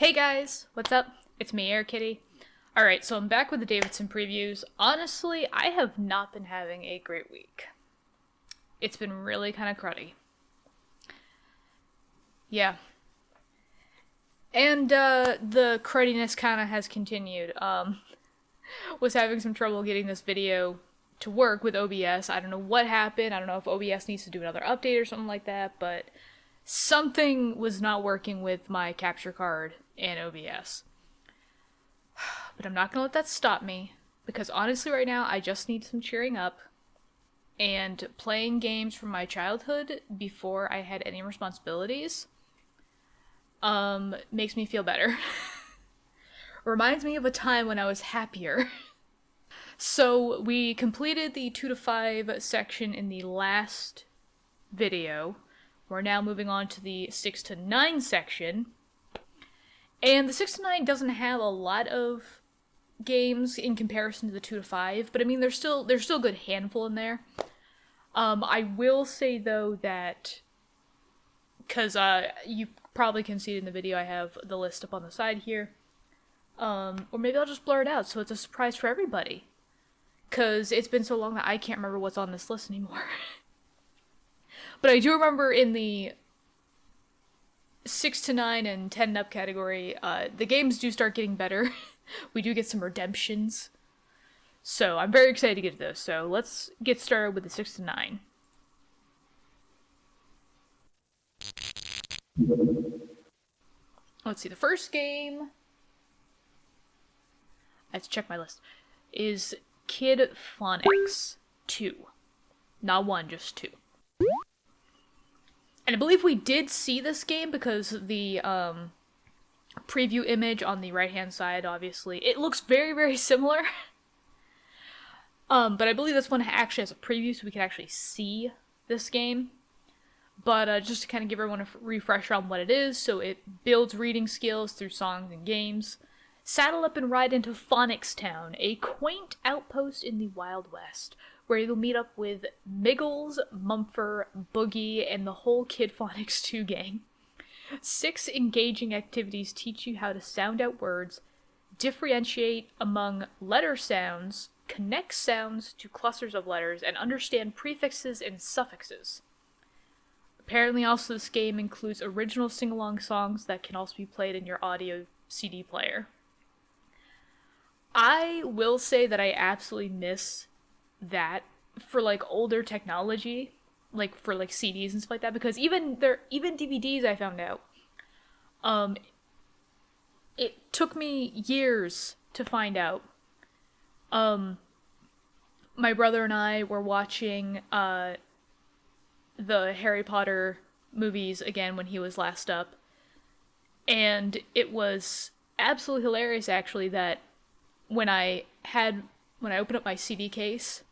Hey guys, what's up? It's me, Air Kitty. Alright, so I'm back with the Davidson previews. Honestly, I have not been having a great week. It's been really kind of cruddy. Yeah. And the crudiness kind of has continued. Was having some trouble getting this video to work with OBS. I don't know what happened. I don't know if OBS needs to do another update or something like that, but something was not working with my capture card in OBS. But I'm not gonna let that stop me, because honestly right now I just need some cheering up, and playing games from my childhood before I had any responsibilities makes me feel better. Reminds me of a time when I was happier. So we completed the 2 to 5 section in the last video. We're now moving on to the 6 to 9 section. And the 6 to 9 doesn't have a lot of games in comparison to the 2 to 5, but I mean there's still a good handful in there. I will say though that, because you probably can see it in the video, I have the list up on the side here. Or maybe I'll just blur it out so it's a surprise for everybody. Because it's been so long that I can't remember what's on this list anymore. But I do remember in the 6 to 9 and 10 and up category, the games do start getting better. We do get some redemptions. So I'm very excited to get to those. So let's get started with the 6 to 9. Let's see, the first game, I have to check my list, is Kid Phonics 2. Not 1, just 2. And I believe we did see this game because the preview image on the right-hand side, obviously, it looks very, very similar. But I believe this one actually has a preview so we can actually see this game. But just to kind of give everyone a refresher on what it is, so it builds reading skills through songs and games. Saddle up and ride into Phonics Town, a quaint outpost in the Wild West, where you'll meet up with Miggles, Mumford, Boogie, and the whole Kid Phonics 2 gang. 6 engaging activities teach you how to sound out words, differentiate among letter sounds, connect sounds to clusters of letters, and understand prefixes and suffixes. Apparently also this game includes original sing-along songs that can also be played in your audio CD player. I will say that I absolutely miss that for like older technology, like for like CDs and stuff like that, because even DVDs I found out, it took me years to find out. My brother and I were watching the Harry Potter movies again when he was last up, and it was absolutely hilarious actually that when I opened up my CD case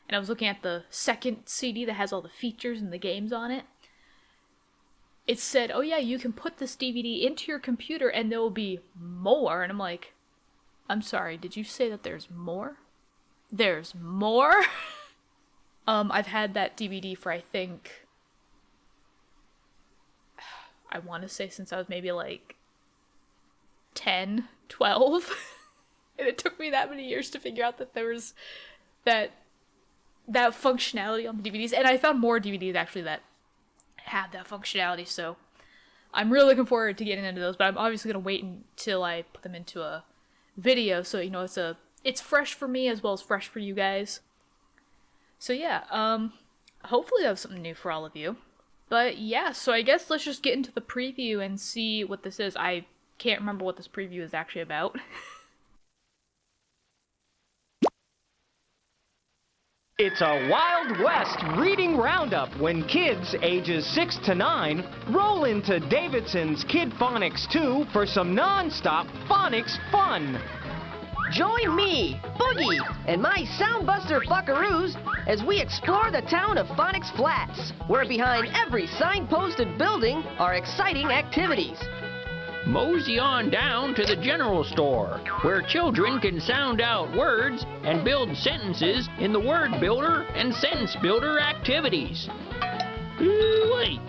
and I was looking at the second CD that has all the features and the games on it, it said, oh yeah, you can put this DVD into your computer and there will be more. And I'm like, I'm sorry, did you say that there's more? There's more? I've had that DVD for, I think, I want to say since I was maybe like 10, 12. And it took me that many years to figure out that there was that functionality on the DVDs. And I found more DVDs actually that had that functionality. So I'm really looking forward to getting into those. But I'm obviously going to wait until I put them into a video. So, you know, it's fresh for me as well as fresh for you guys. So yeah, hopefully I have something new for all of you. But yeah, so I guess let's just get into the preview and see what this is. I can't remember what this preview is actually about. It's a Wild West reading roundup when kids ages 6 to 9 roll into Davidson's Kid Phonics 2 for some non-stop phonics fun. Join me, Boogie, and my Soundbuster Buckaroos as we explore the town of Phonics Flats, where behind every signposted building are exciting activities. Mosey on down to the general store, where children can sound out words and build sentences in the word builder and sentence builder activities. Ooh, wait.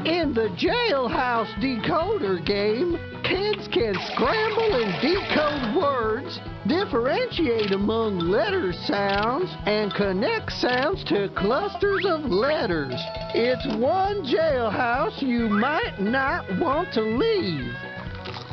In the jailhouse decoder game, Kids can scramble and decode words, differentiate among letter sounds, and connect sounds to clusters of letters. It's one jailhouse you might not want to leave.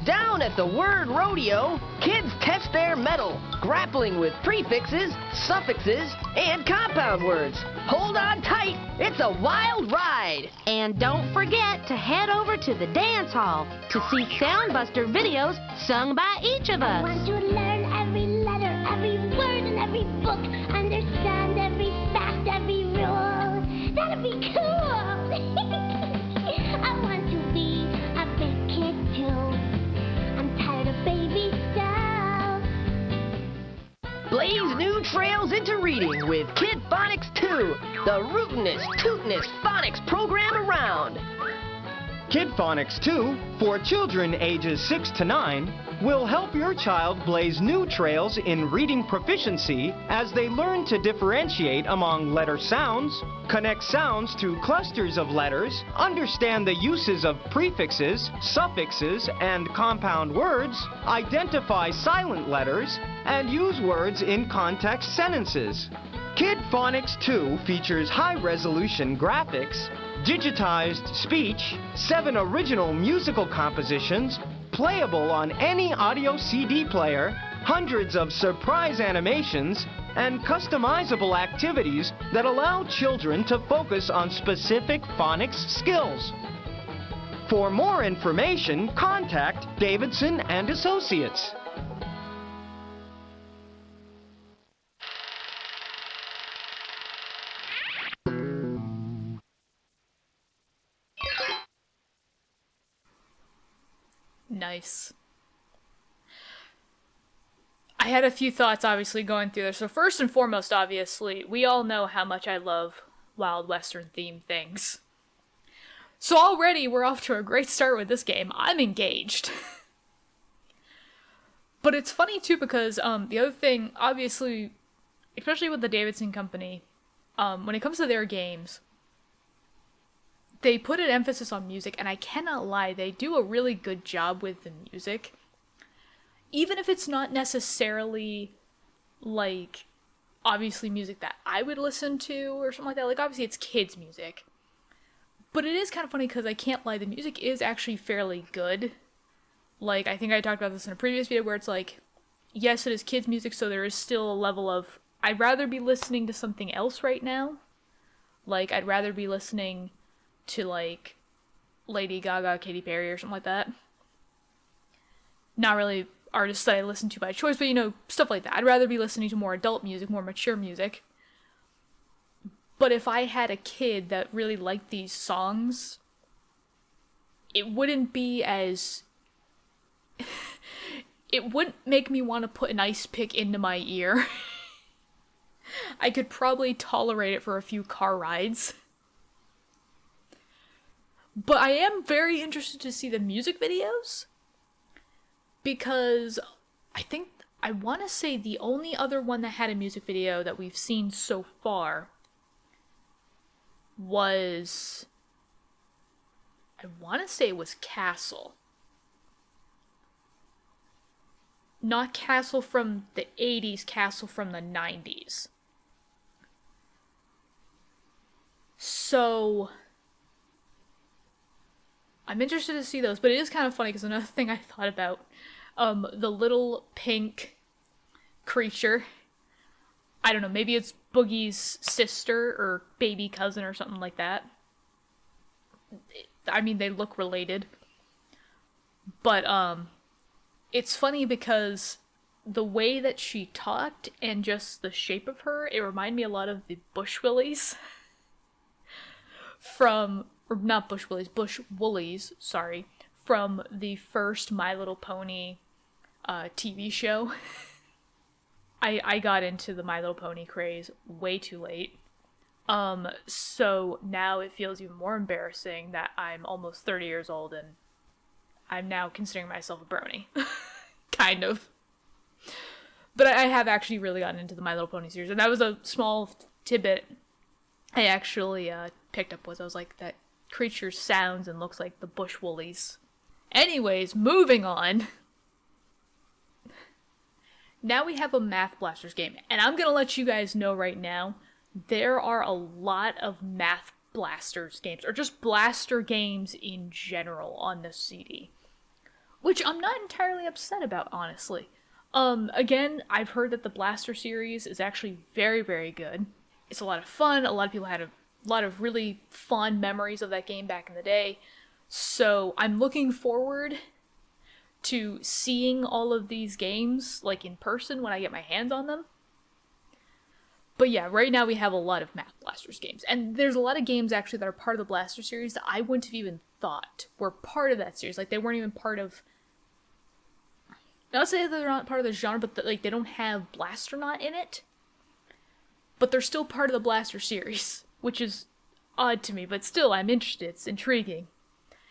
Down at the word rodeo, kids test their mettle, grappling with prefixes, suffixes, and compound words. Hold on tight, it's a wild ride. And don't forget to head over to the dance hall to see Soundbuster videos sung by each of I us. want to learn every letter, every word in every book, understand every fact, every rule. That'd be cool. I want to be a big kid too. I'm tired of baby stuff. Blaze new trails into reading with Kid Phonics 2, the rootinest, tootinest phonics program around. Kid Phonics 2, for children ages 6 to 9, will help your child blaze new trails in reading proficiency as they learn to differentiate among letter sounds, connect sounds to clusters of letters, understand the uses of prefixes, suffixes, and compound words, identify silent letters, and use words in context sentences. Kid Phonics 2 features high-resolution graphics, digitized speech, 7 original musical compositions, playable on any audio CD player, hundreds of surprise animations, and customizable activities that allow children to focus on specific phonics skills. For more information, contact Davidson and Associates. Nice. I had a few thoughts, obviously, going through this. So first and foremost, obviously, we all know how much I love Wild Western themed things. So already we're off to a great start with this game. I'm engaged. But it's funny, too, because the other thing, obviously, especially with the Davidson company, when it comes to their games, they put an emphasis on music, and I cannot lie, they do a really good job with the music. Even if it's not necessarily, like, obviously music that I would listen to or something like that. Like, obviously it's kids' music. But it is kind of funny because I can't lie, the music is actually fairly good. Like, I think I talked about this in a previous video where it's like, yes, it is kids' music, so there is still a level of, I'd rather be listening to something else right now. Like, I'd rather be listening to, like, Lady Gaga, Katy Perry, or something like that. Not really artists that I listen to by choice, but, you know, stuff like that. I'd rather be listening to more adult music, more mature music. But if I had a kid that really liked these songs, it wouldn't be as... it wouldn't make me want to put an ice pick into my ear. I could probably tolerate it for a few car rides. But I am very interested to see the music videos, because I want to say the only other one that had a music video that we've seen so far was, I want to say it was Castle. Not Castle from the 80s, Castle from the 90s. So I'm interested to see those, but it is kind of funny because another thing I thought about, the little pink creature, I don't know, maybe it's Boogie's sister or baby cousin or something like that. I mean, they look related. But, it's funny because the way that she talked and just the shape of her, it reminded me a lot of the Bush Willies from... or not Bush Willies, Bush Woolies, sorry, from the first My Little Pony TV show. I got into the My Little Pony craze way too late. So now it feels even more embarrassing that I'm almost 30 years old and I'm now considering myself a brony. Kind of. But I have actually really gotten into the My Little Pony series, and that was a small tidbit I actually picked up was I was like, that creature sounds and looks like the Bush Woolies. Anyways, moving on. Now we have a Math Blasters game, and I'm gonna let you guys know right now, there are a lot of Math Blasters games, or just blaster games in general on this CD. Which I'm not entirely upset about, honestly. Again, I've heard that the Blaster series is actually very, very good. It's a lot of fun. A lot of people had a lot of really fond memories of that game back in the day. So I'm looking forward to seeing all of these games, like, in person when I get my hands on them. But yeah, right now we have a lot of Math Blasters games. And there's a lot of games, actually, that are part of the Blaster series that I wouldn't have even thought were part of that series. Like, they weren't even part of... Not to say that they're not part of the genre, but like, they don't have Blasternaut in it. But they're still part of the Blaster series, which is odd to me, but still, I'm interested. It's intriguing.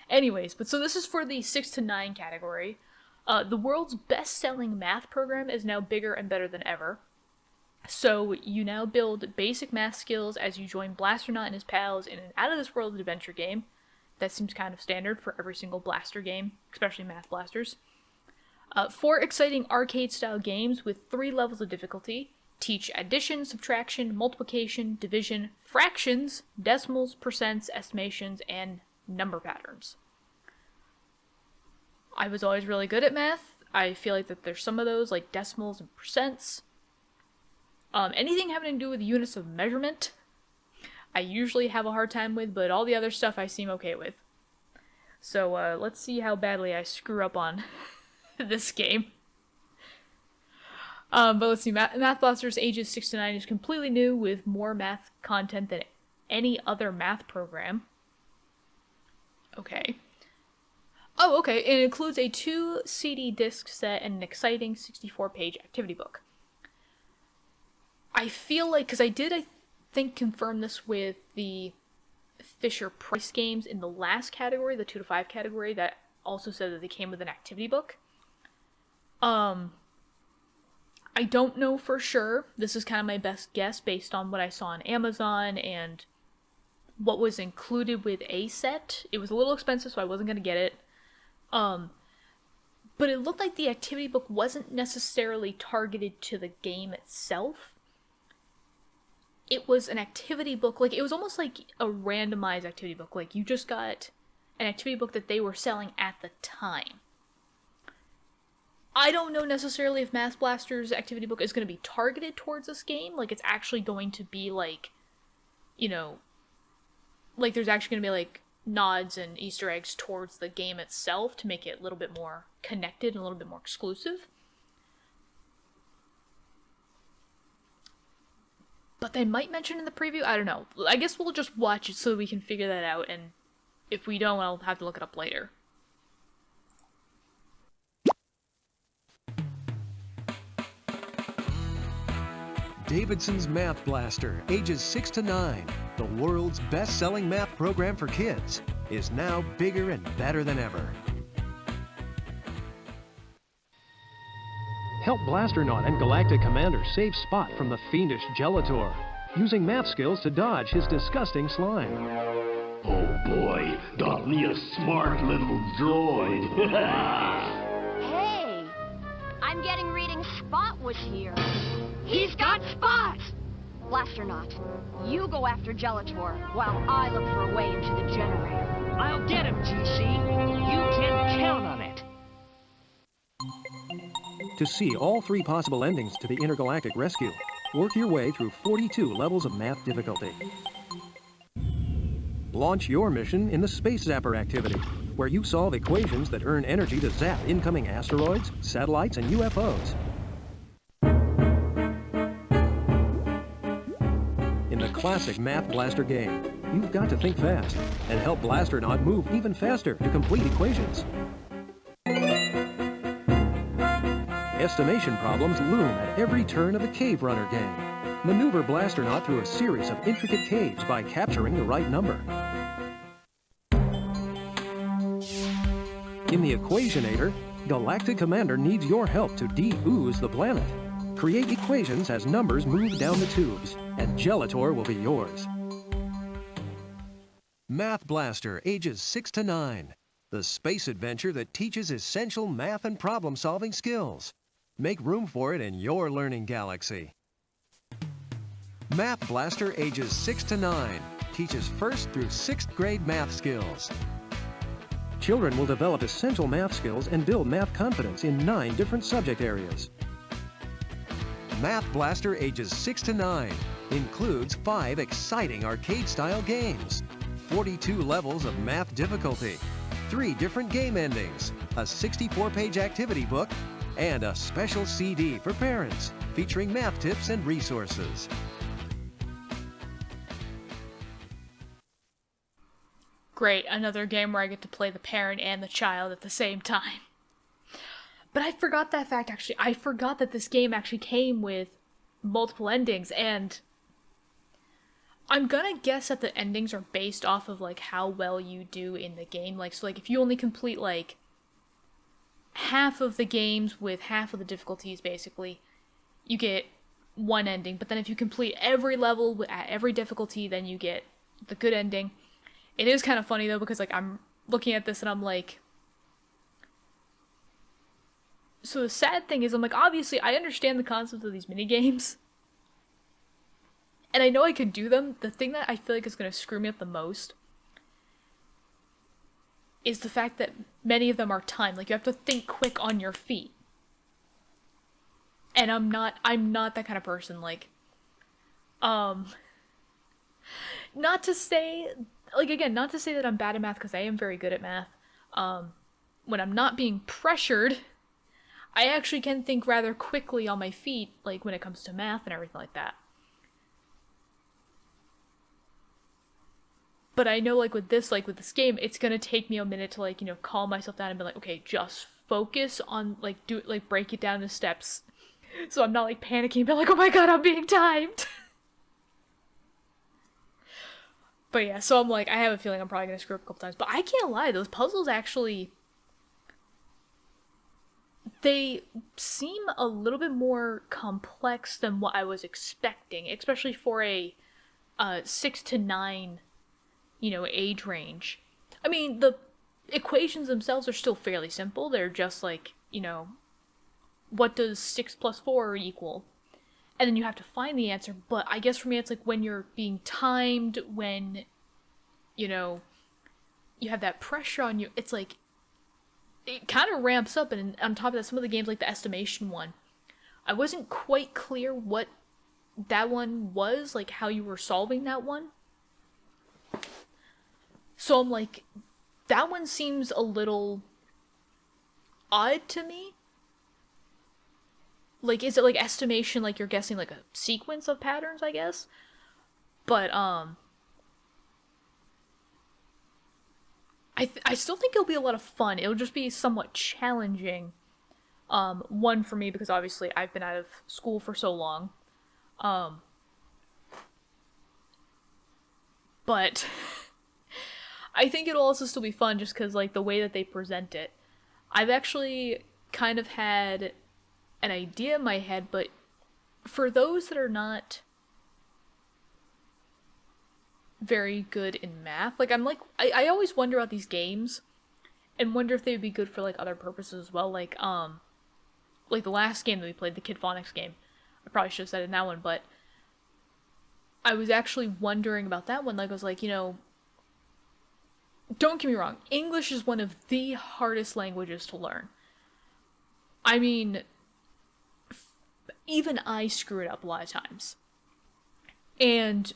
Anyways, but so this is for the 6 to 9 category. The world's best-selling math program is now bigger and better than ever. So you now build basic math skills as you join Blasternaut and his pals in an out-of-this-world adventure game. That seems kind of standard for every single Blaster game, especially Math Blasters. 4 exciting arcade-style games with 3 levels of difficulty. Teach addition, subtraction, multiplication, division, fractions, decimals, percents, estimations, and number patterns. I was always really good at math. I feel like that there's some of those, like decimals and percents. Anything having to do with units of measurement, I usually have a hard time with, but all the other stuff I seem okay with. So let's see how badly I screw up on this game. But let's see, Math Blasters ages 6 to 9 is completely new with more math content than any other math program. Okay. Oh, okay, it includes a 2 CD disc set and an exciting 64-page activity book. I feel like, because I think, confirm this with the Fisher-Price games in the last category, the 2 to 5 category, that also said that they came with an activity book. I don't know for sure. This is kind of my best guess based on what I saw on Amazon and what was included with a set. It was a little expensive, so I wasn't going to get it. But it looked like the activity book wasn't necessarily targeted to the game itself. It was an activity book, like, it was almost like a randomized activity book. Like, you just got an activity book that they were selling at the time. I don't know necessarily if Math Blaster's activity book is going to be targeted towards this game. Like, it's actually going to be, like, you know, like, there's actually going to be, like, nods and Easter eggs towards the game itself to make it a little bit more connected and a little bit more exclusive. But they might mention in the preview, I don't know. I guess we'll just watch it so we can figure that out, and if we don't, I'll have to look it up later. Davidson's Math Blaster, ages 6 to 9, the world's best-selling math program for kids, is now bigger and better than ever. Help Blasternaut and Galactic Commander save Spot from the fiendish Gelator, using math skills to dodge his disgusting slime. Oh boy, got me a smart little droid. Hey, I'm getting reading Spot was here. He's got Spot! Blasternaut, you go after Gelator while I look for a way into the generator. I'll get him, GC. You can count on it. To see all 3 possible endings to the Intergalactic Rescue, work your way through 42 levels of math difficulty. Launch your mission in the Space Zapper activity, where you solve equations that earn energy to zap incoming asteroids, satellites, and UFOs. In the classic Math Blaster game, you've got to think fast and help Blasternaut move even faster to complete equations. Estimation problems loom at every turn of the Cave Runner game. Maneuver Blasternaut through a series of intricate caves by capturing the right number. In the Equationator, Galactic Commander needs your help to de-ooze the planet. Create equations as numbers move down the tubes, and Gelator will be yours. Math Blaster, ages 6 to 9. the space adventure that teaches essential math and problem-solving skills. Make room for it in your learning galaxy. Math Blaster ages 6 to 9 teaches 1st through 6th grade math skills. Children will develop essential math skills and build math confidence in 9 different subject areas. Math Blaster ages 6 to 9 includes 5 exciting arcade-style games, 42 levels of math difficulty, 3 different game endings, a 64-page activity book, and a special CD for parents featuring math tips and resources. Great, another game where I get to play the parent and the child at the same time. But I forgot that fact, actually. I forgot that this game actually came with multiple endings, and I'm gonna guess that the endings are based off of, like, how well you do in the game. Like, so, like, if you only complete, like, half of the games with half of the difficulties, basically, you get one ending. But then if you complete every level at every difficulty, then you get the good ending. It is kind of funny, though, because, like, I'm looking at this and I'm like... So the sad thing is, I'm like, obviously, I understand the concept of these minigames. And I know I could do them. The thing that I feel like is going to screw me up the most is the fact that many of them are timed. Like, you have to think quick on your feet. And I'm not that kind of person. Like, not to say... Like, again, not to say that I'm bad at math, because I am very good at math. When I'm not being pressured, I actually can think rather quickly on my feet, like, when it comes to math and everything like that. But I know, like, with this game, it's gonna take me a minute to, like, you know, calm myself down and be like, okay, just focus on, like, break it down to steps. So I'm not, like, panicking, but like, oh my god, I'm being timed! But yeah, so I'm like, I have a feeling I'm probably gonna screw up a couple times. But I can't lie, those puzzles actually... They seem a little bit more complex than what I was expecting, especially for a 6 to 9, you know, age range. I mean, the equations themselves are still fairly simple. They're just like, you know, what does 6 plus 4 equal? And then you have to find the answer. But I guess for me, it's like when you're being timed, when, you know, you have that pressure on you, it's like, it kind of ramps up. And on top of that, some of the games, like the estimation one, I wasn't quite clear what that one was, like how you were solving that one. So I'm like, that one seems a little odd to me. Like, is it like estimation, like you're guessing like a sequence of patterns, I guess? But, I still think it'll be a lot of fun. It'll just be somewhat challenging. One, for me, because obviously I've been out of school for so long. But I think it'll also still be fun just because, like, the way that they present it. I've actually kind of had an idea in my head, but for those that are not very good in math, like, I'm like, I always wonder about these games and wonder if they would be good for, like, other purposes as well. Like the last game that we played, the Kid Phonics game. I probably should have said it in that one, but I was actually wondering about that one. Like, I was like, you know, don't get me wrong, English is one of the hardest languages to learn. I mean, even I screw it up a lot of times. And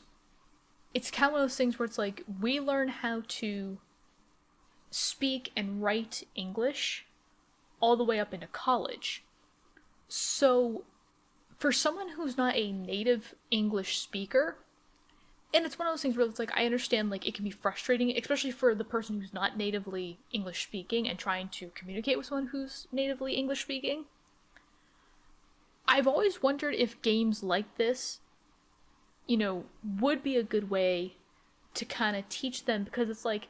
it's kind of one of those things where it's like, we learn how to speak and write English all the way up into college. So, for someone who's not a native English speaker, and it's one of those things where it's like, I understand, like, it can be frustrating, especially for the person who's not natively English speaking and trying to communicate with someone who's natively English speaking. I've always wondered if games like this, you know, would be a good way to kind of teach them, because it's like,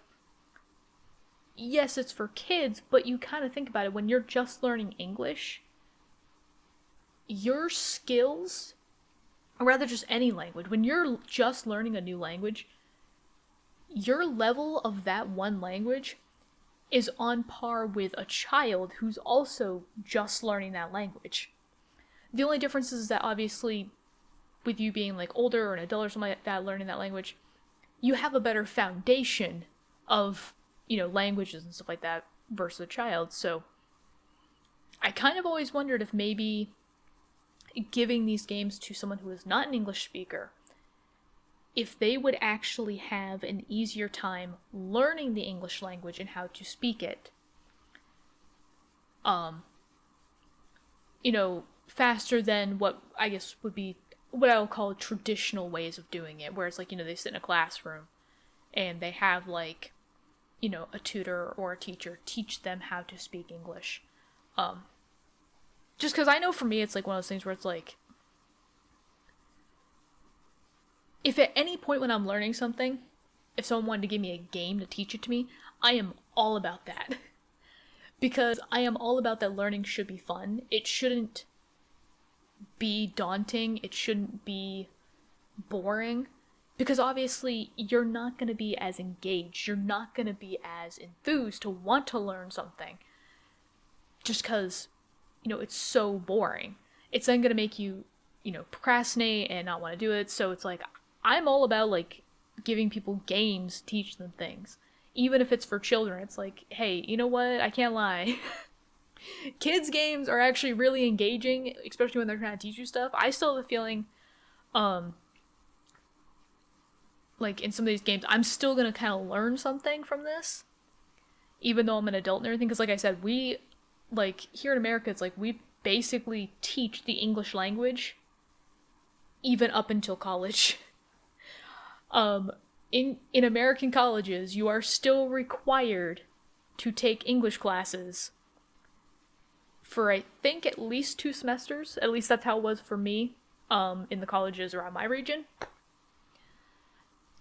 yes, it's for kids, but you kind of think about it, when you're just learning English, your skills, or rather just any language, when you're just learning a new language, your level of that one language is on par with a child who's also just learning that language. The only difference is that obviously with you being like older or an adult or something like that learning that language, you have a better foundation of, you know, languages and stuff like that versus a child. So I kind of always wondered if maybe giving these games to someone who is not an English speaker, if they would actually have an easier time learning the English language and how to speak it, you know, faster than what I guess would be what I'll call traditional ways of doing it, where it's like, you know, they sit in a classroom and they have like, you know, a tutor or a teacher teach them how to speak English. Just because I know for me, it's like one of those things where it's like, if at any point when I'm learning something, if someone wanted to give me a game to teach it to me, I am all about that. Because I am all about that learning should be fun. It shouldn't be daunting. It shouldn't be boring. Because obviously, you're not going to be as engaged. You're not going to be as enthused to want to learn something. Just because, you know, it's so boring. It's then going to make you, you know, procrastinate and not want to do it. So it's like, I'm all about, like, giving people games, teach them things. Even if it's for children, it's like, hey, you know what? I can't lie. Kids' games are actually really engaging, especially when they're trying to teach you stuff. I still have a feeling, like, in some of these games, I'm still going to kind of learn something from this. Even though I'm an adult and everything. Because, like I said, we, like, here in America, it's like, we basically teach the English language even up until college. In American colleges, you are still required to take English classes for, I think, at least 2 semesters. At least that's how it was for me, in the colleges around my region.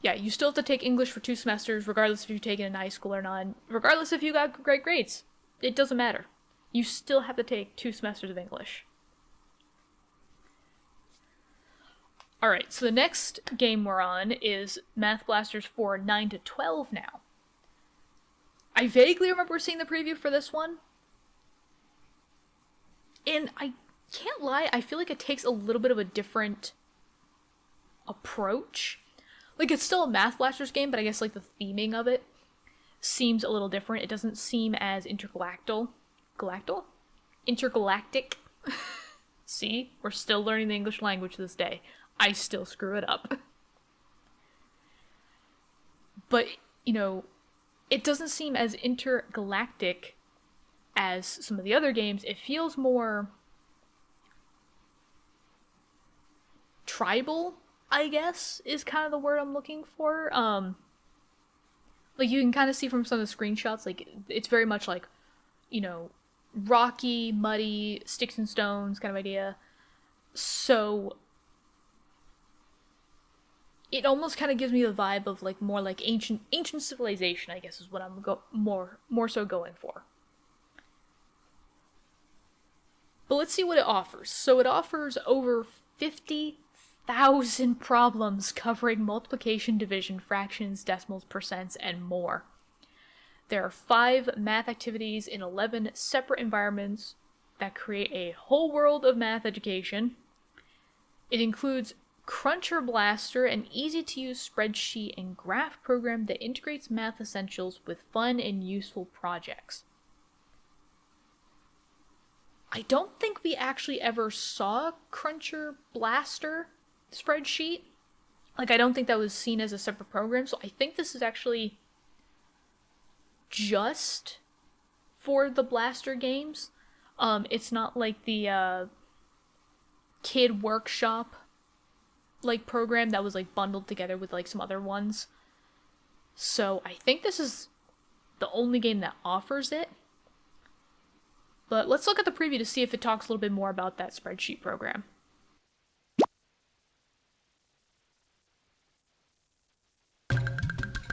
Yeah, you still have to take English for 2 semesters, regardless if you've taken it in high school or not. Regardless if you got great grades. It doesn't matter. You still have to take 2 semesters of English. Alright, so the next game we're on is Math Blasters for 9 to 12 now. I vaguely remember seeing the preview for this one. And I can't lie, I feel like it takes a little bit of a different approach. Like, it's still a Math Blasters game, but I guess, like, the theming of it seems a little different. It doesn't seem as intergalactic. See? We're still learning the English language to this day. I still screw it up. But, you know, it doesn't seem as intergalactic as some of the other games. It feels more tribal, I guess, is kind of the word I'm looking for. Like, you can kind of see from some of the screenshots, like, it's very much like, you know, rocky, muddy, sticks and stones kind of idea. So it almost kind of gives me the vibe of, like, more like ancient civilization, I guess, is what I'm more so going for. But let's see what it offers. So it offers over 50,000 problems covering multiplication, division, fractions, decimals, percents, and more. There are 5 math activities in 11 separate environments that create a whole world of math education. It includes Cruncher Blaster, an easy-to-use spreadsheet and graph program that integrates math essentials with fun and useful projects. I don't think we actually ever saw Cruncher Blaster spreadsheet. Like, I don't think that was seen as a separate program, so I think this is actually just for the Blaster games. It's not like the Kid Workshop like program that was like bundled together with like some other ones. So I think this is the only game that offers it. But let's look at the preview to see if it talks a little bit more about that spreadsheet program.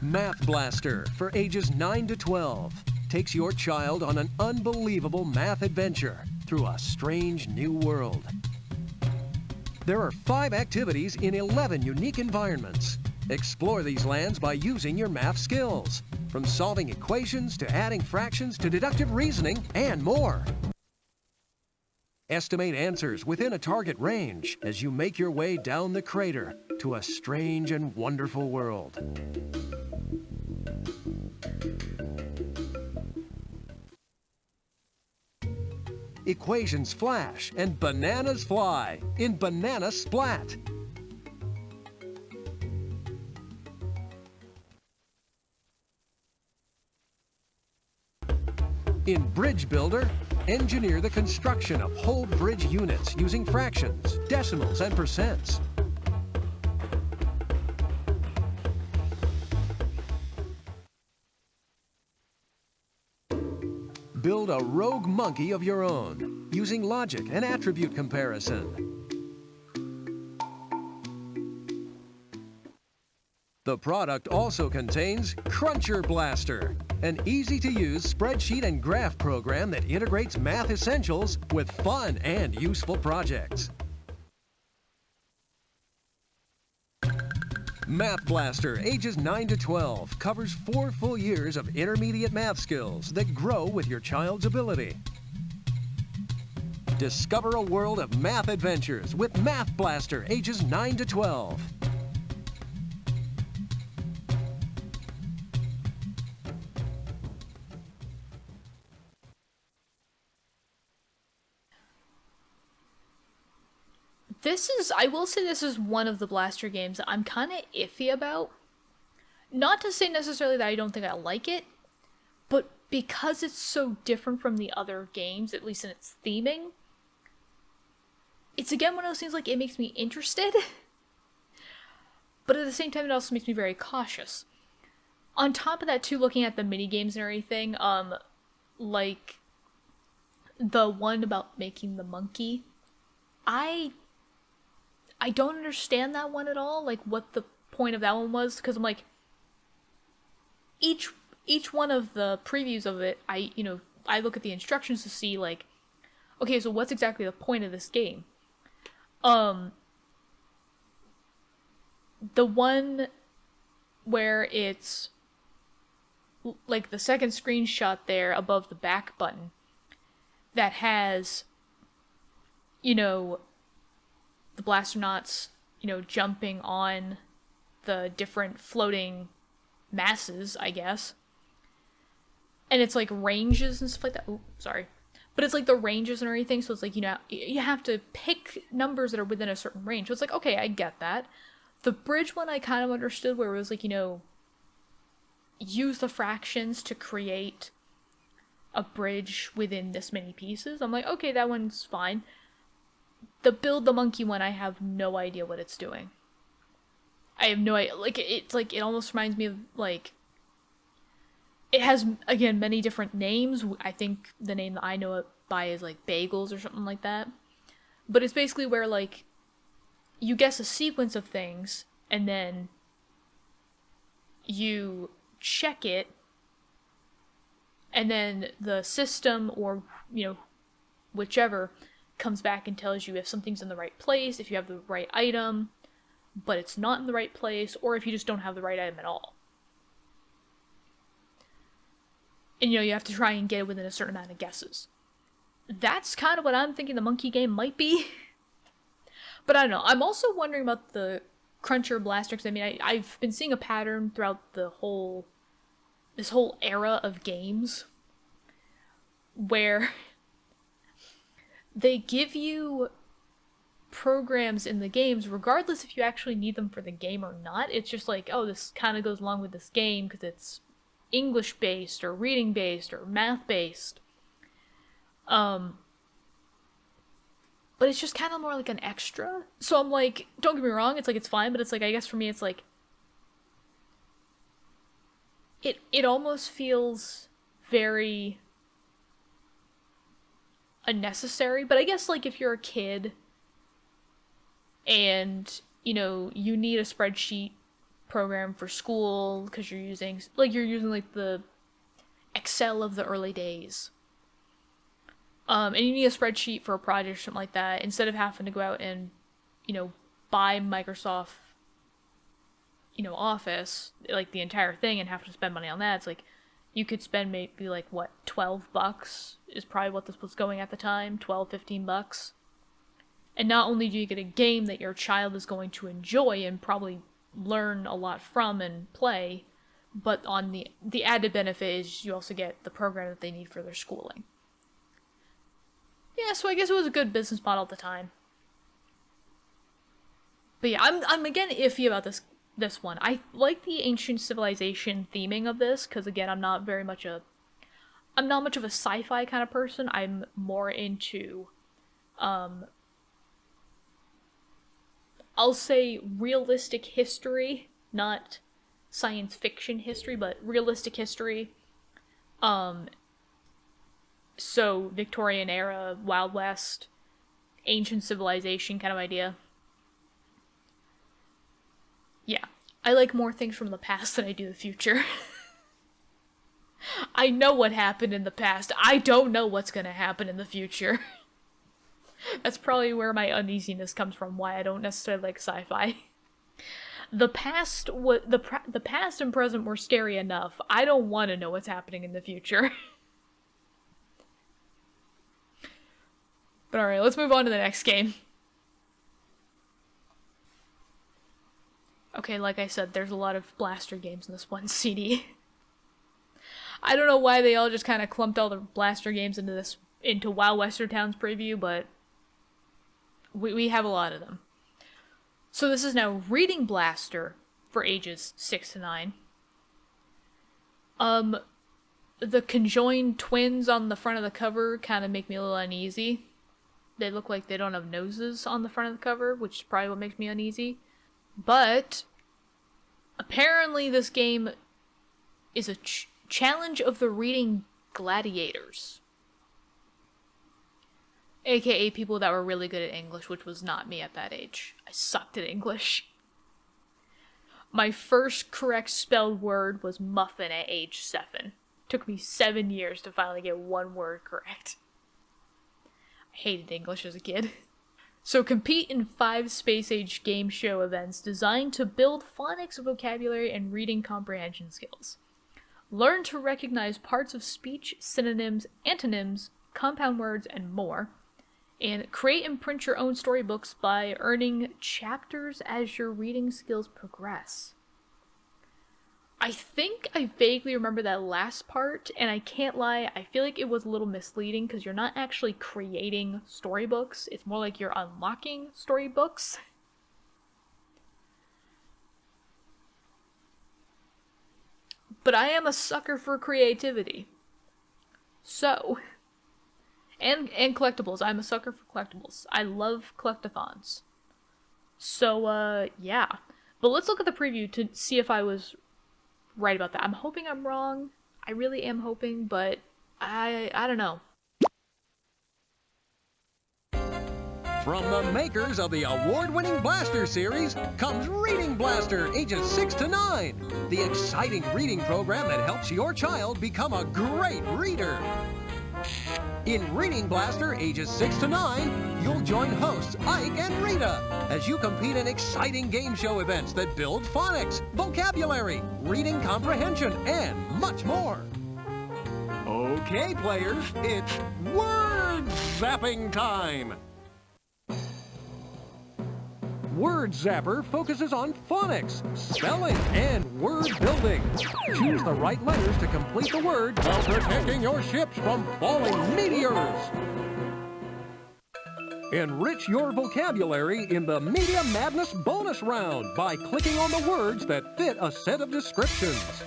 Math Blaster for ages 9 to 12 takes your child on an unbelievable math adventure through a strange new world. There are 5 activities in 11 unique environments. Explore these lands by using your math skills. From solving equations to adding fractions to deductive reasoning and more. Estimate answers within a target range as you make your way down the crater to a strange and wonderful world. Equations flash and bananas fly in Banana Splat. In Bridge Builder, engineer the construction of whole bridge units using fractions, decimals, and percents. Build a rogue monkey of your own using logic and attribute comparison. The product also contains Cruncher Blaster, an easy-to-use spreadsheet and graph program that integrates math essentials with fun and useful projects. Math Blaster, ages 9 to 12, covers 4 full years of intermediate math skills that grow with your child's ability. Discover a world of math adventures with Math Blaster, ages 9 to 12. I will say this is one of the Blaster games that I'm kind of iffy about. Not to say necessarily that I don't think I like it, but because it's so different from the other games, at least in its theming, it's again one of those things like it makes me interested, but at the same time it also makes me very cautious. On top of that too, looking at the mini games and everything, like the one about making the monkey, I don't understand that one at all, like what the point of that one was, because I'm like, each one of the previews of it, I look at the instructions to see like, okay, so what's exactly the point of this game? The one where it's like the second screenshot there above the back button that has, the Blasternauts, jumping on the different floating masses, I guess. And it's like ranges and stuff like that. Oh, sorry. But it's like the ranges and everything, so it's like, you have to pick numbers that are within a certain range. So it's like, okay, I get that. The bridge one I kind of understood, where it was like, use the fractions to create a bridge within this many pieces. I'm like, okay, that one's fine. The build the monkey one, I have no idea what it's doing. I have no idea. Like, it's like, it almost reminds me of, like, it has, again, many different names. I think the name that I know it by is, like, bagels or something like that. But it's basically where, like, you guess a sequence of things, and then you check it, and then the system, or, whichever, comes back and tells you if something's in the right place, if you have the right item, but it's not in the right place, or if you just don't have the right item at all. And you have to try and get it within a certain amount of guesses. That's kind of what I'm thinking the monkey game might be. But I don't know. I'm also wondering about the Cruncher Blaster, because I've been seeing a pattern throughout this whole era of games where they give you programs in the games regardless if you actually need them for the game or not. It's just like, oh, this kind of goes along with this game because it's English based or reading based or math based. But it's just kind of more like an extra. So I'm like, don't get me wrong, it's like, it's fine, but it's like, I guess for me it's like, it almost feels very unnecessary. But I guess, like, if you're a kid and you need a spreadsheet program for school because you're using like the Excel of the early days, and you need a spreadsheet for a project or something like that, instead of having to go out and buy Microsoft office, like the entire thing, and have to spend money on that. It's like, you could spend maybe like, what, $12 is probably what this was going at the time, $12-15. And not only do you get a game that your child is going to enjoy and probably learn a lot from and play, but on the added benefit is you also get the program that they need for their schooling. Yeah, so I guess it was a good business model at the time. But yeah, I'm again iffy about this one. I like the ancient civilization theming of this, because again, I'm not much of a sci-fi kind of person. I'm more into, I'll say realistic history, not science fiction history, but realistic history. So Victorian era, Wild West, ancient civilization kind of idea. Yeah, I like more things from the past than I do the future. I know what happened in the past. I don't know what's gonna happen in the future. That's probably where my uneasiness comes from, why I don't necessarily like sci-fi. The past and present were scary enough. I don't want to know what's happening in the future. But alright, let's move on to the next game. Okay, like I said, there's a lot of Blaster games in this one CD. I don't know why they all just kind of clumped all the Blaster games into Wild Western Towns preview, but we have a lot of them. So this is now Reading Blaster for ages 6 to 9. The conjoined twins on the front of the cover kind of make me a little uneasy. They look like they don't have noses on the front of the cover, which is probably what makes me uneasy. But apparently this game is a challenge of the reading gladiators. AKA people that were really good at English, which was not me at that age. I sucked at English. My first correct spelled word was muffin at age 7. Took me 7 years to finally get one word correct. I hated English as a kid. So compete in 5 space-age game show events designed to build phonics vocabulary and reading comprehension skills. Learn to recognize parts of speech, synonyms, antonyms, compound words, and more. And create and print your own storybooks by earning chapters as your reading skills progress. I think I vaguely remember that last part, and I can't lie, I feel like it was a little misleading because you're not actually creating storybooks. It's more like you're unlocking storybooks. But I am a sucker for creativity. So, and collectibles. I'm a sucker for collectibles. I love collectathons. So, yeah. But let's look at the preview to see if I was right about that. I'm hoping I'm wrong. I really am hoping, but I don't know. From the makers of the award-winning Blaster series comes Reading Blaster, ages 6 to 9, the exciting reading program that helps your child become a great reader. In Reading Blaster, ages 6 to 9, you'll join hosts Ike and Rita as you compete in exciting game show events that build phonics, vocabulary, reading comprehension, and much more. Okay, players, it's word zapping time! Word Zapper focuses on phonics, spelling, and word building. Choose the right letters to complete the word while protecting your ships from falling meteors. Enrich your vocabulary in the Media Madness bonus round by clicking on the words that fit a set of descriptions.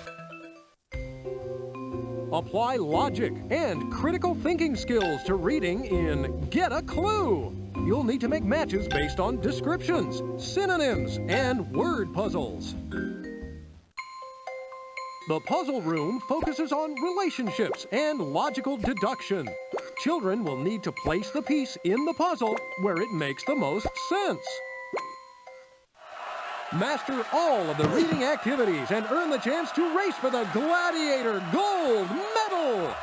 Apply logic and critical thinking skills to reading in Get a Clue. You'll need to make matches based on descriptions, synonyms, and word puzzles. The puzzle room focuses on relationships and logical deduction. Children will need to place the piece in the puzzle where it makes the most sense. Master all of the reading activities and earn the chance to race for the Gladiator Gold Medal!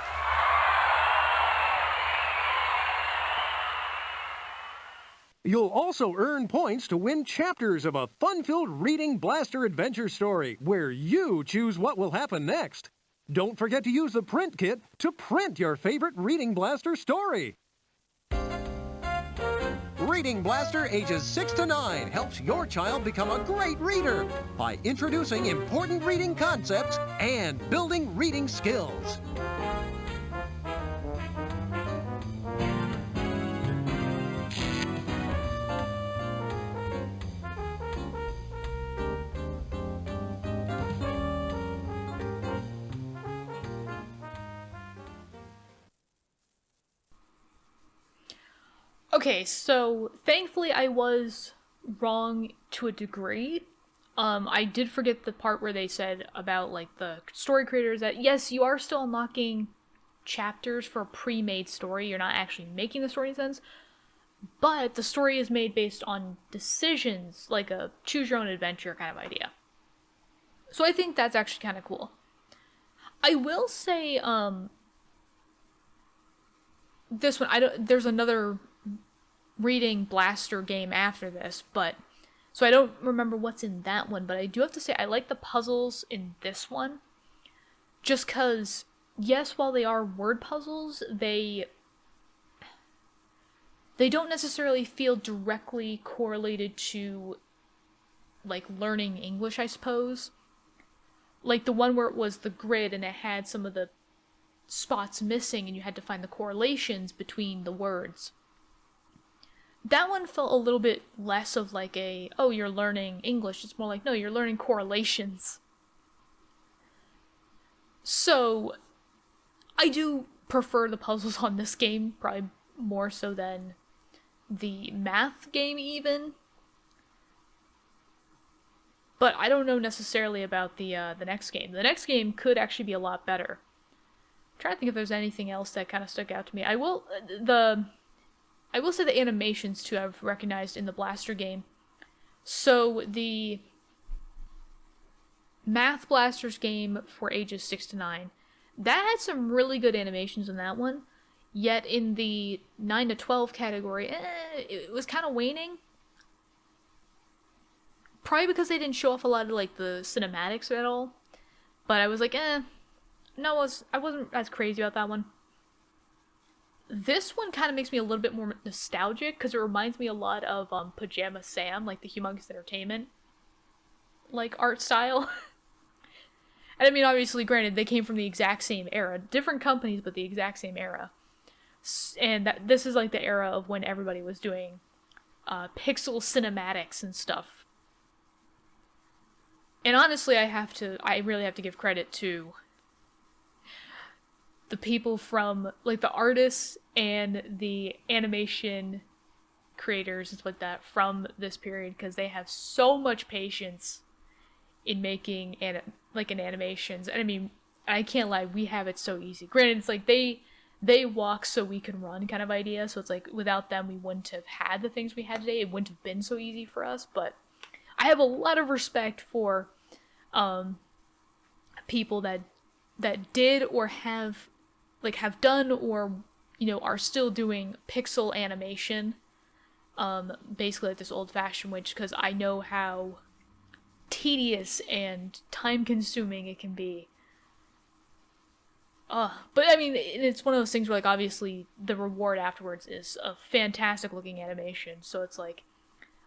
You'll also earn points to win chapters of a fun-filled reading blaster adventure story where you choose what will happen next. Don't forget to use the print kit to print your favorite Reading Blaster story. Reading Blaster ages 6 to 9 helps your child become a great reader by introducing important reading concepts and building reading skills. Okay, so thankfully I was wrong to a degree. I did forget the part where they said about, like, the story creators that, yes, you are still unlocking chapters for a pre-made story. You're not actually making the story in a sense, but the story is made based on decisions, like a choose-your-own-adventure kind of idea. So I think that's actually kind of cool. I will say, this one, there's another Reading Blaster game after this, but so I don't remember what's in that one, but I do have to say I like the puzzles in this one, just because, yes, while they are word puzzles, they don't necessarily feel directly correlated to, like, learning English, I suppose. Like the one where it was the grid and it had some of the spots missing and you had to find the correlations between the words. That one felt a little bit less of like a, oh, you're learning English. It's more like, no, you're learning correlations. So, I do prefer the puzzles on this game, probably more so than the math game even. But I don't know necessarily about the next game. The next game could actually be a lot better. I'm trying to think if there's anything else that kind of stuck out to me. I will say the animations, too, I've recognized in the Blaster game. So, the Math Blasters game for ages 6 to 9, that had some really good animations in that one. Yet, in the 9 to 12 category, it was kind of waning. Probably because they didn't show off a lot of, like, the cinematics at all. But I was like, no, I wasn't as crazy about that one. This one kind of makes me a little bit more nostalgic because it reminds me a lot of Pajama Sam, like the Humongous Entertainment, like, art style. And I mean, obviously, granted, they came from the exact same era. Different companies, but the exact same era. And this is like the era of when everybody was doing pixel cinematics and stuff. And honestly, I really have to give credit to the people from, like, the artists and the animation creators and stuff like that from this period, because they have so much patience in making an animations. And I mean, I can't lie, we have it so easy. Granted, it's like they walk so we can run kind of idea, so it's like without them we wouldn't have had the things we had today. It wouldn't have been so easy for us. But I have a lot of respect for people that did or have done or, you know, are still doing pixel animation, basically like this old-fashioned way, because I know how tedious and time-consuming it can be. But I mean, it's one of those things where, like, obviously the reward afterwards is a fantastic-looking animation, so it's like,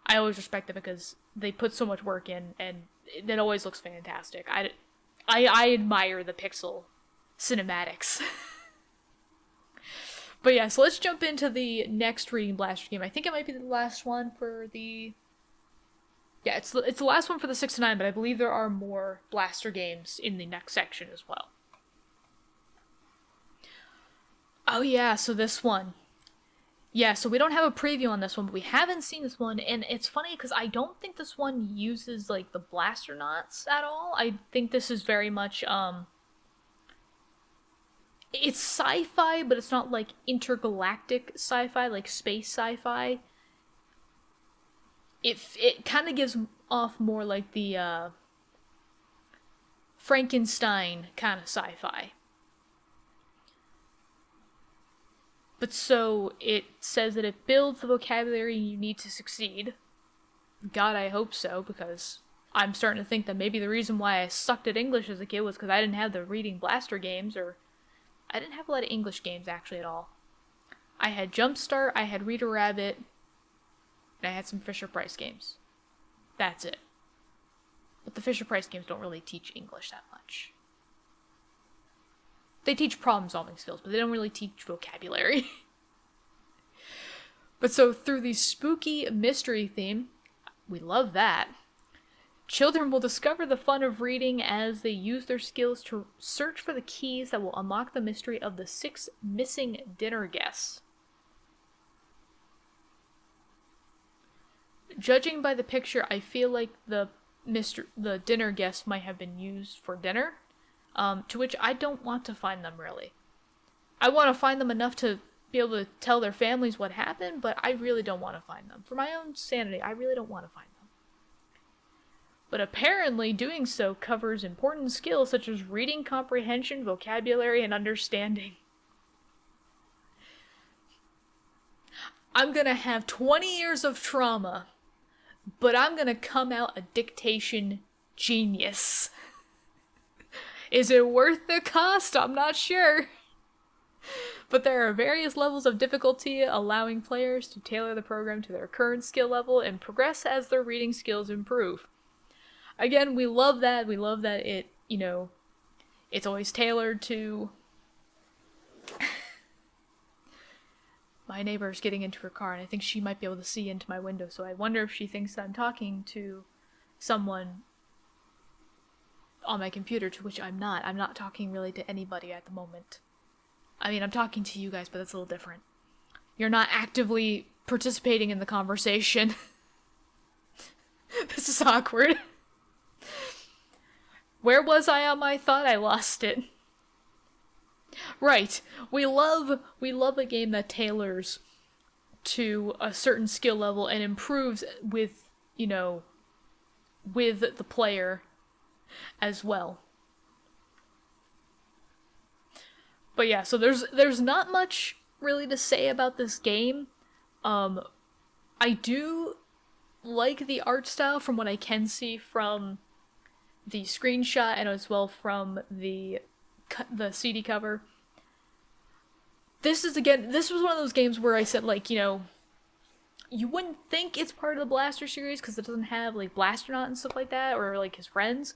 I always respect it because they put so much work in, and it always looks fantastic. I admire the pixel cinematics. But yeah, so let's jump into the next Reading Blaster game. I think it might be the last one for the... Yeah, it's the last one for the 6 to 9, but I believe there are more Blaster games in the next section as well. Oh yeah, so this one. Yeah, so we don't have a preview on this one, but we haven't seen this one, and it's funny because I don't think this one uses, like, the blaster knots at all. I think this is very much, it's sci-fi, but it's not, like, intergalactic sci-fi, like space sci-fi. It kind of gives off more like the, Frankenstein kind of sci-fi. But so it says that it builds the vocabulary you need to succeed. God, I hope so, because I'm starting to think that maybe the reason why I sucked at English as a kid was because I didn't have the Reading Blaster games, or I didn't have a lot of English games actually at all. I had Jumpstart, I had Reader Rabbit, and I had some Fisher-Price games. That's it. But the Fisher-Price games don't really teach English that much. They teach problem-solving skills, but they don't really teach vocabulary. But so through the spooky mystery theme, we love that. Children will discover the fun of reading as they use their skills to search for the keys that will unlock the mystery of the 6 missing dinner guests. Judging by the picture, I feel like the dinner guests might have been used for dinner, to which I don't want to find them, really. I want to find them enough to be able to tell their families what happened, but I really don't want to find them. For my own sanity, I really don't want to find them. But apparently, doing so covers important skills such as reading comprehension, vocabulary, and understanding. I'm gonna have 20 years of trauma, but I'm gonna come out a dictation genius. Is it worth the cost? I'm not sure. But there are various levels of difficulty, allowing players to tailor the program to their current skill level and progress as their reading skills improve. Again, we love that. We love that it, it's always tailored to... My neighbor's getting into her car, and I think she might be able to see into my window, so I wonder if she thinks that I'm talking to someone on my computer, to which I'm not. I'm not talking really to anybody at the moment. I mean, I'm talking to you guys, but that's a little different. You're not actively participating in the conversation. This is awkward. Where was I on my thought? I lost it. Right. We love a game that tailors to a certain skill level and improves with, with the player as well. But yeah, so there's not much really to say about this game. I do like the art style from what I can see from the screenshot and as well from the CD cover. This was one of those games where I said, you wouldn't think it's part of the Blaster series because it doesn't have, Blasternaut and stuff like that, or, his friends.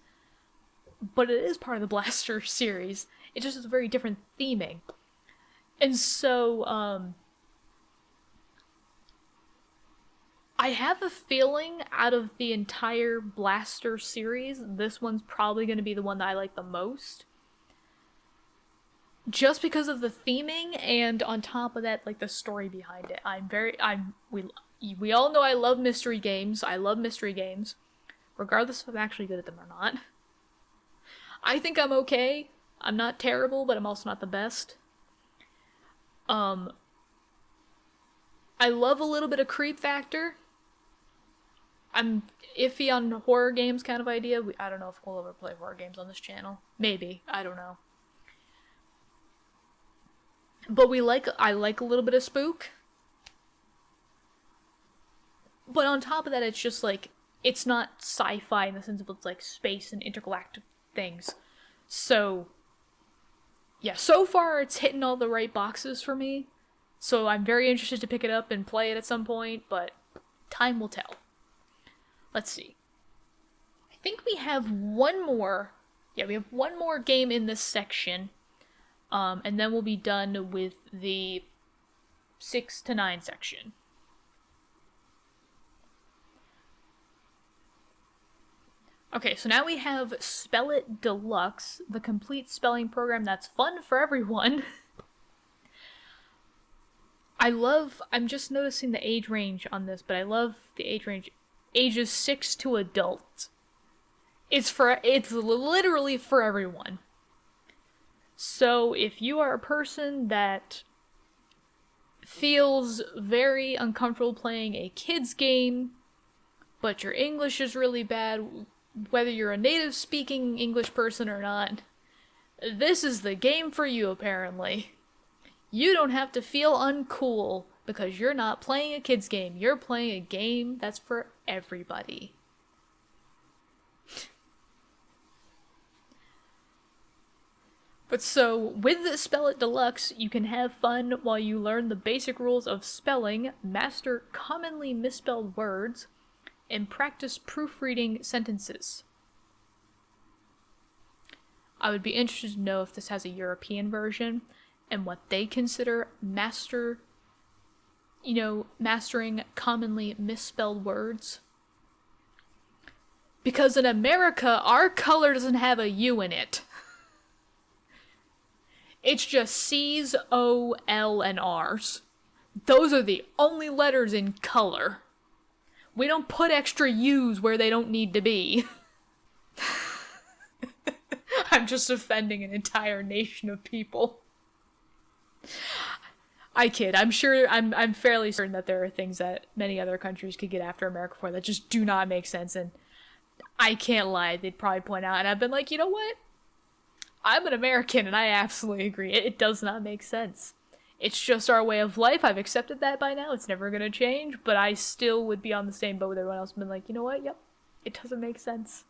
But it is part of the Blaster series. It just has a very different theming. And so, I have a feeling out of the entire Blaster series, this one's probably going to be the one that I like the most. Just because of the theming, and on top of that, the story behind it. We all know I love mystery games. I love mystery games, regardless if I'm actually good at them or not. I think I'm okay. I'm not terrible, but I'm also not the best. I love a little bit of creep factor. I'm iffy on horror games kind of idea. I don't know if we'll ever play horror games on this channel. Maybe. I don't know. But I like a little bit of spook. But on top of that, it's just it's not sci-fi in the sense of it's space and intergalactic things. So, yeah, so far it's hitting all the right boxes for me. So I'm very interested to pick it up and play it at some point, but time will tell. Let's see. I think we have one more. Yeah, we have one more game in this section. And then we'll be done with the 6 to 9 section. Okay, so now we have Spell It Deluxe, the complete spelling program that's fun for everyone. I'm just noticing the age range on this, but I love the age range. Ages 6 to adult. It's literally for everyone. So if you are a person that feels very uncomfortable playing a kid's game, but your English is really bad, whether you're a native speaking English person or not, this is the game for you apparently. You don't have to feel uncool because you're not playing a kid's game. You're playing a game that's for everybody. But so, with the Spell It Deluxe, you can have fun while you learn the basic rules of spelling, master commonly misspelled words, and practice proofreading sentences. I would be interested to know if this has a European version and what they consider mastering commonly misspelled words. Because in America, our color doesn't have a U in it. It's just C's, O, L, and R's. Those are the only letters in color. We don't put extra U's where they don't need to be. I'm just offending an entire nation of people. I kid. I'm fairly certain that there are things that many other countries could get after America for that just do not make sense, and I can't lie. They'd probably point out, and I've been like, you know what? I'm an American, and I absolutely agree. It does not make sense. It's just our way of life. I've accepted that by now. It's never gonna change, but I still would be on the same boat with everyone else and been like, you know what? Yep, it doesn't make sense.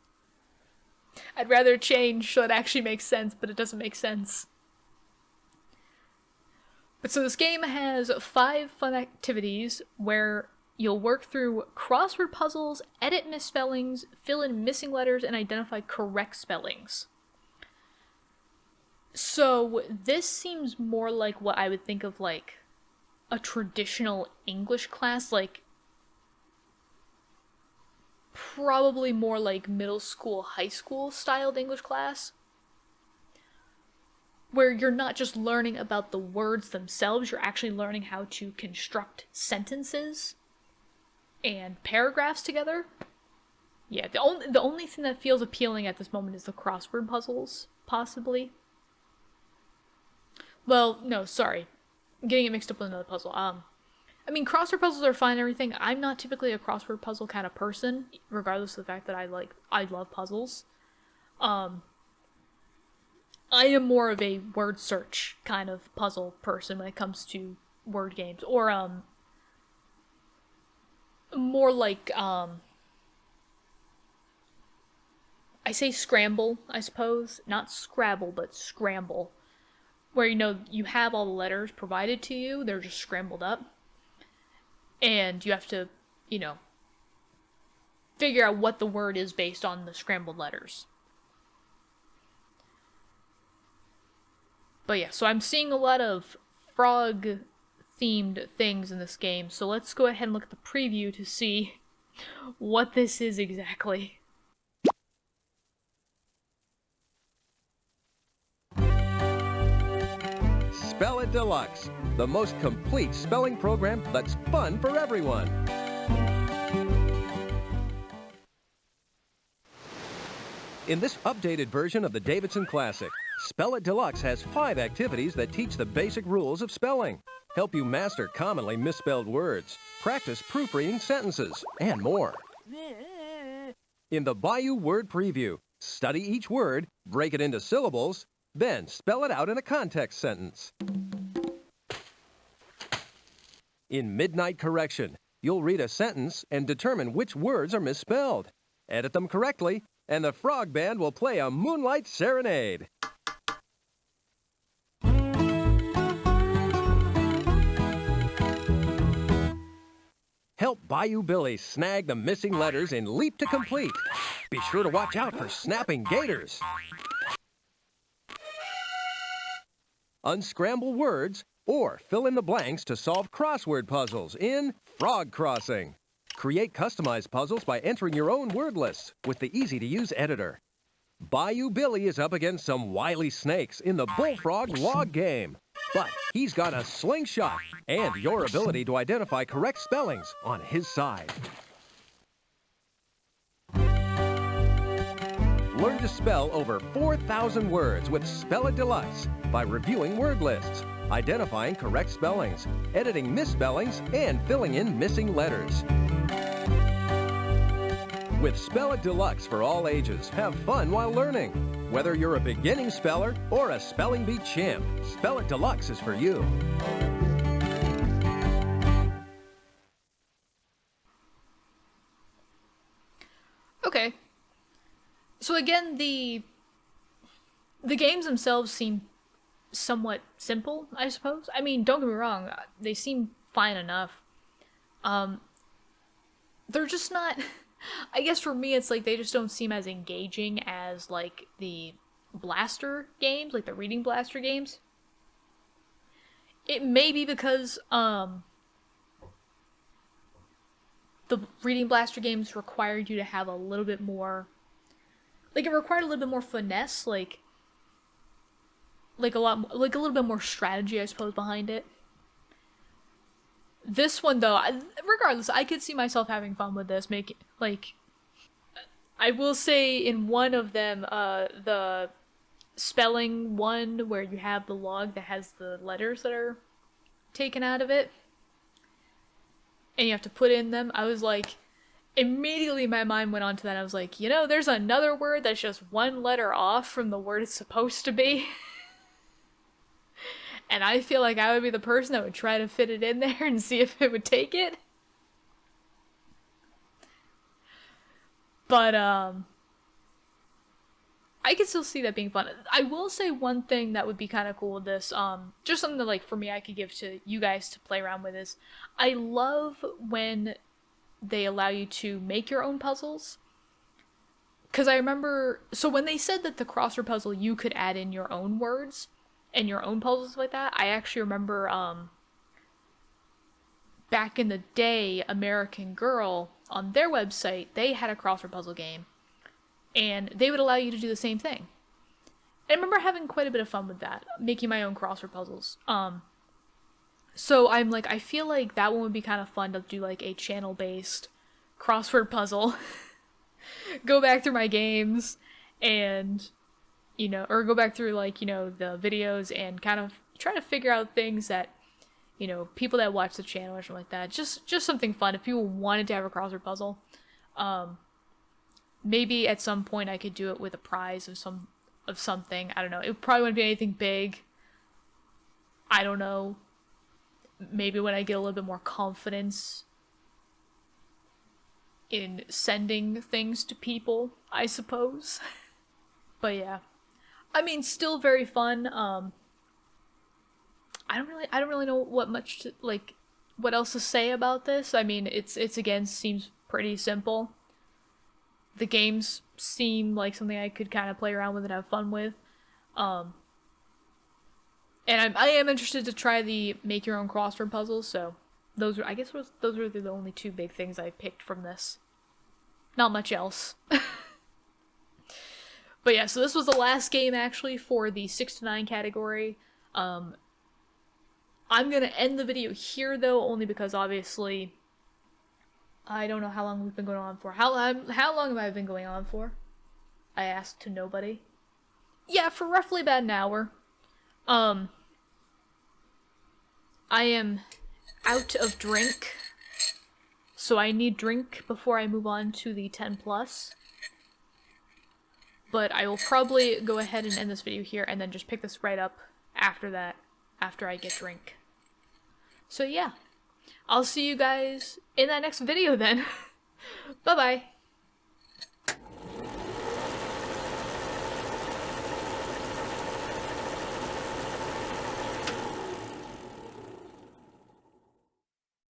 I'd rather change so it actually makes sense, but it doesn't make sense. But so this game has 5 fun activities where you'll work through crossword puzzles, edit misspellings, fill in missing letters, and identify correct spellings. So this seems more like what I would think of like a traditional English class, like probably more like middle school, high school styled English class, where you're not just learning about the words themselves, you're actually learning how to construct sentences and paragraphs together. Yeah, the only thing that feels appealing at this moment is the crossword puzzles, possibly. Well, no, sorry. I'm getting it mixed up with another puzzle. I mean, crossword puzzles are fine and everything. I'm not typically a crossword puzzle kind of person, regardless of the fact that I love puzzles. I am more of a word search kind of puzzle person when it comes to word games. Or, more like, I say scramble, I suppose. Not Scrabble, but scramble. Where, you have all the letters provided to you, they're just scrambled up. And you have to, figure out what the word is based on the scrambled letters. But yeah, so I'm seeing a lot of frog-themed things in this game, so let's go ahead and look at the preview to see what this is exactly. Spell It Deluxe, the most complete spelling program that's fun for everyone. In this updated version of the Davidson Classic, Spell It Deluxe has 5 activities that teach the basic rules of spelling, help you master commonly misspelled words, practice proofreading sentences, and more. In the Bayou Word Preview, study each word, break it into syllables, then spell it out in a context sentence. In Midnight Correction, you'll read a sentence and determine which words are misspelled. Edit them correctly, and the Frog Band will play a Moonlight Serenade. Help Bayou Billy snag the missing letters in Leap to Complete. Be sure to watch out for snapping gators. Unscramble words or fill in the blanks to solve crossword puzzles in Frog Crossing. Create customized puzzles by entering your own word lists with the easy-to-use editor. Bayou Billy is up against some wily snakes in the Bullfrog Log Game. But he's got a slingshot and your ability to identify correct spellings on his side. Learn to spell over 4,000 words with Spell It Deluxe by reviewing word lists, identifying correct spellings, editing misspellings, and filling in missing letters. With Spell It Deluxe for all ages, have fun while learning. Whether you're a beginning speller or a spelling bee champ, Spell It Deluxe is for you. Okay. So again, the games themselves seem somewhat simple, I suppose. I mean, don't get me wrong, they seem fine enough. They're just not... I guess for me, it's like they just don't seem as engaging as, like, the Blaster games, like the Reading Blaster games. It may be because, the Reading Blaster games required you to have a little bit more... Like, it required a little bit more finesse, like a little bit more strategy, I suppose, behind it. This one, though, regardless, I could see myself having fun with this. I will say in one of them, the spelling one where you have the log that has the letters that are taken out of it, and you have to put in them, I was like, immediately my mind went on to that. I was like, you know, there's another word that's just one letter off from the word it's supposed to be. And I feel like I would be the person that would try to fit it in there and see if it would take it. But, I could still see that being fun. I will say one thing that would be kind of cool with this, just something that, like, for me, I could give to you guys to play around with is, I love when they allow you to make your own puzzles. Because I remember, so when they said that the crossword puzzle, you could add in your own words, and your own puzzles like that, I actually remember, back in the day, American Girl, on their website, they had a crossword puzzle game, and they would allow you to do the same thing. And I remember having quite a bit of fun with that, making my own crossword puzzles. So I'm like, I feel like that one would be kind of fun to do, like, a channel-based crossword puzzle. Go back through my games, and... you know, or go back through, like, you know, the videos and kind of try to figure out things that, you know, people that watch the channel or something like that. Just something fun. If people wanted to have a crossword puzzle, maybe at some point I could do it with a prize of something. I don't know. It probably wouldn't be anything big. I don't know. Maybe when I get a little bit more confidence in sending things to people, I suppose. But yeah. I mean, still very fun. I don't really know what else to say about this. I mean, it's again seems pretty simple. The games seem like something I could kind of play around with and have fun with. And I am interested to try the make your own crossword puzzles. So those are the only two big things I picked from this. Not much else. But yeah, so this was the last game, actually, for the 6 to 9 category. I'm gonna end the video here, though, only because, obviously, I don't know how long we've been going on for. How long have I been going on for? I asked to nobody. Yeah, for roughly about an hour. I am out of drink, so I need drink before I move on to the 10+. But I will probably go ahead and end this video here and then just pick this right up after that, after I get drink. So yeah, I'll see you guys in that next video then. Bye-bye.